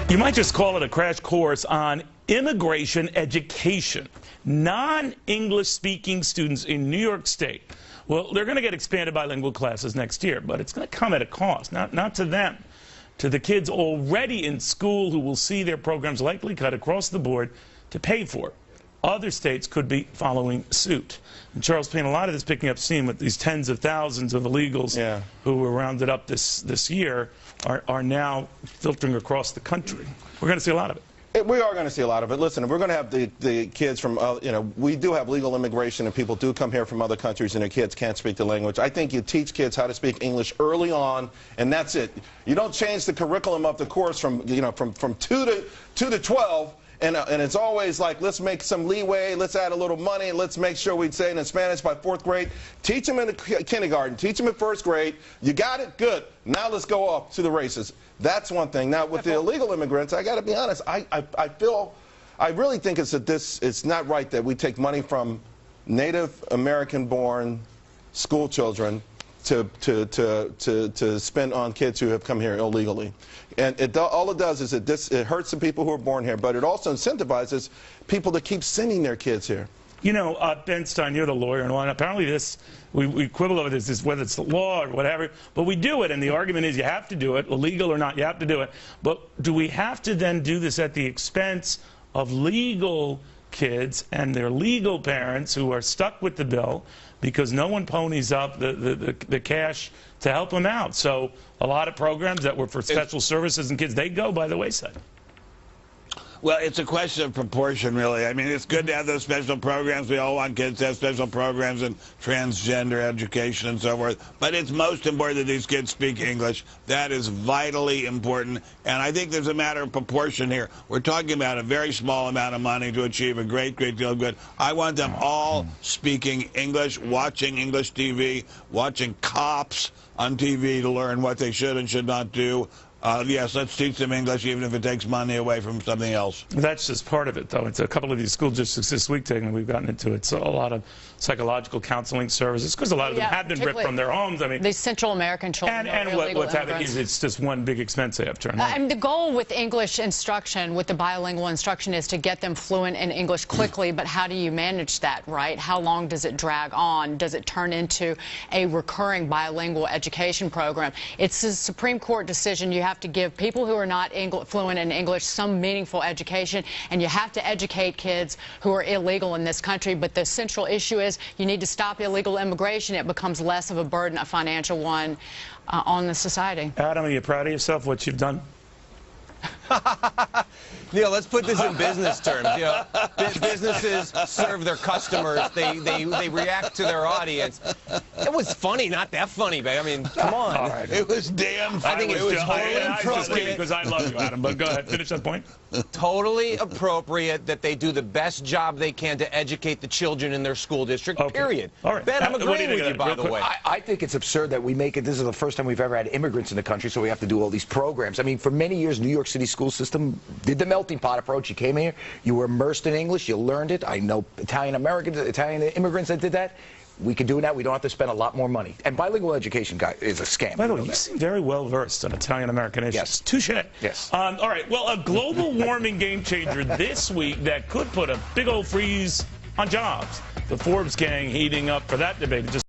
You might just call it a crash course on immigration education. Non-English speaking students in New York State, well, they're going to get expanded bilingual classes next year, but it's going to come at a cost, not to them, to the kids already in school who will see their programs likely cut across the board to pay for it. Other states could be following suit. And Charles Payne, a lot of this picking up steam with these tens of thousands of illegals who were rounded up this year are now filtering across the country. We're going to see a lot of it. We are going to see a lot of it. Listen, if we're going to have the kids from, we do have legal immigration and people do come here from other countries and their kids can't speak the language. I think you teach kids how to speak English early on, and that's it. You don't change the curriculum of the course from 2 to 12. And it's always like, let's make some leeway, let's add a little money, let's make sure we say it in Spanish by 4th grade. Teach them in the kindergarten, teach them in 1st grade. You got it? Good. Now let's go off to the races. That's one thing. Now, with the illegal immigrants, I got to be honest, I really think it's not right that we take money from Native American-born school children to spend on kids who have come here illegally. And all it does is it hurts the people who are born here, but it also incentivizes people to keep sending their kids here. You know, Ben Stein, you're the lawyer, and apparently we quibble over this, whether it's the law or whatever, but we do it, and the argument is you have to do it, illegal or not, you have to do it. But do we have to then do this at the expense of legal kids and their legal parents who are stuck with the bill because no one ponies up the cash to help them out? So a lot of programs that were for special services and kids, they go by the wayside. Well, it's a question of proportion, really. I mean, it's good to have those special programs. We all want kids to have special programs in transgender education and so forth. But it's most important that these kids speak English. That is vitally important. And I think there's a matter of proportion here. We're talking about a very small amount of money to achieve a great deal of good. I want them all speaking English, watching English TV, watching cops on TV to learn what they should and should not do. Yes, let's teach them English, even if it takes money away from something else. That's just part of it, though. It's a couple of these school districts this week, we've gotten into it. So a lot of psychological counseling services, because a lot of them have been ripped from their homes. I mean, these Central American children. And what's happening is it's just one big expense they have to turn on. I mean, the goal with English instruction, with the bilingual instruction, is to get them fluent in English quickly. But how do you manage that, right? How long does it drag on? Does it turn into a recurring bilingual education program? It's a Supreme Court decision. You have to give people who are not fluent in English some meaningful education, and you have to educate kids who are illegal in this country. But the central issue is you need to stop illegal immigration. It becomes less of a burden, a financial one, on the society. Adam, are you proud of yourself, what you've done? Neil, let's put this in business terms. You know, businesses serve their customers. They react to their audience. It was funny, not that funny, babe. I mean, come on. All right. It was damn funny. I think it's totally appropriate. Because I love you, Adam. But go ahead, finish that point. Totally appropriate that they do the best job they can to educate the children in their school district, period. All right. Ben, I'm agreeing with you, by the way. I think it's absurd that we make it. This is the first time we've ever had immigrants in the country, so we have to do all these programs. I mean, for many years, New York City school system did the melting pot approach. You came here, you were immersed in English, you learned it. I know Italian immigrants that did that. We can do it now. We don't have to spend a lot more money. And bilingual education, guy, is a scam. By the way, you seem very well versed on Italian-American issues. Yes. Touche. Yes. All right. Well, a global warming game changer this week that could put a big old freeze on jobs. The Forbes gang heating up for that debate.